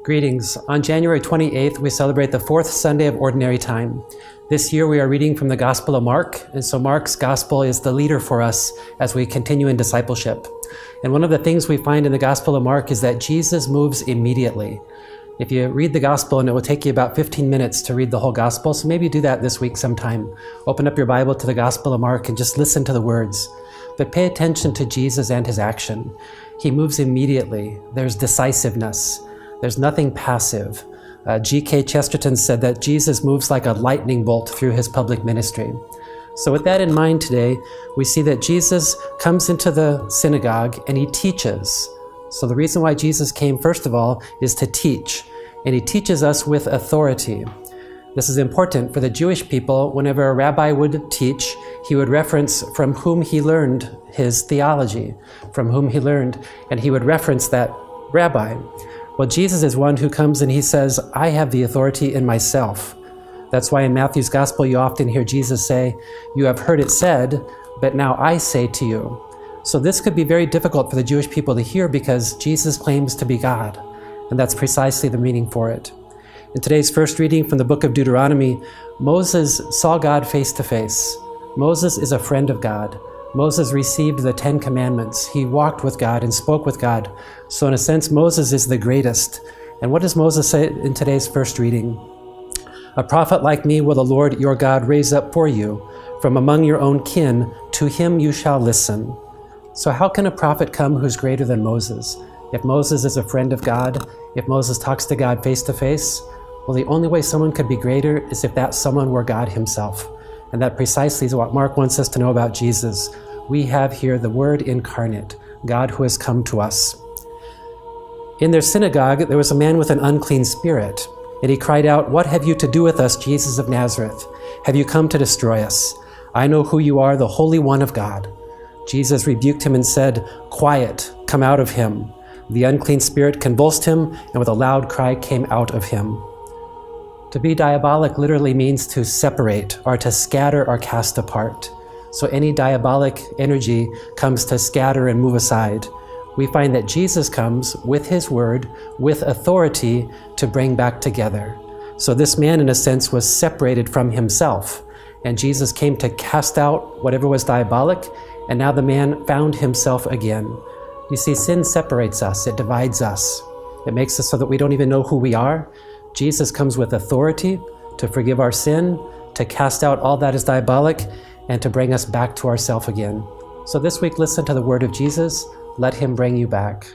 Greetings. On January 28th, we celebrate the fourth Sunday of Ordinary Time. This year we are reading from the Gospel of Mark, and so Mark's Gospel is the leader for us as we continue in discipleship. And one of the things we find in the Gospel of Mark is that Jesus moves immediately. If you read the Gospel, and it will take you about 15 minutes to read the whole Gospel, so maybe do that this week sometime. Open up your Bible to the Gospel of Mark and just listen to the words. But pay attention to Jesus and his action. He moves immediately. There's decisiveness. There's nothing passive. G.K. Chesterton said that Jesus moves like a lightning bolt through his public ministry. So with that in mind today, we see that Jesus comes into the synagogue and he teaches. So the reason why Jesus came, first of all, is to teach. And he teaches us with authority. This is important for the Jewish people. Whenever a rabbi would teach, he would reference from whom he learned his theology, from whom he learned, and he would reference that rabbi. Well, Jesus is one who comes and he says, I have the authority in myself. That's why in Matthew's Gospel you often hear Jesus say, you have heard it said, but now I say to you. So this could be very difficult for the Jewish people to hear because Jesus claims to be God, and that's precisely the meaning for it. In today's first reading from the book of Deuteronomy, Moses saw God face to face. Moses is a friend of God. Moses received the 10 Commandments. He walked with God and spoke with God. So in a sense, Moses is the greatest. And what does Moses say in today's first reading? A prophet like me will the Lord your God raise up for you. From among your own kin, to him you shall listen. So how can a prophet come who's greater than Moses? If Moses is a friend of God, if Moses talks to God face to face, well, the only way someone could be greater is if that someone were God himself. And that precisely is what Mark wants us to know about Jesus. We have here the Word incarnate, God who has come to us. In their synagogue, there was a man with an unclean spirit, and he cried out, what have you to do with us, Jesus of Nazareth? Have you come to destroy us? I know who you are, the Holy One of God. Jesus rebuked him and said, quiet, come out of him. The unclean spirit convulsed him, and with a loud cry came out of him. To be diabolic literally means to separate or to scatter or cast apart. So any diabolic energy comes to scatter and move aside. We find that Jesus comes with his word, with authority to bring back together. So this man, in a sense, was separated from himself. And Jesus came to cast out whatever was diabolic, and now the man found himself again. You see, sin separates us, it divides us. It makes us so that we don't even know who we are. Jesus comes with authority to forgive our sin, to cast out all that is diabolic, and to bring us back to ourselves again. So this week, listen to the word of Jesus. Let him bring you back.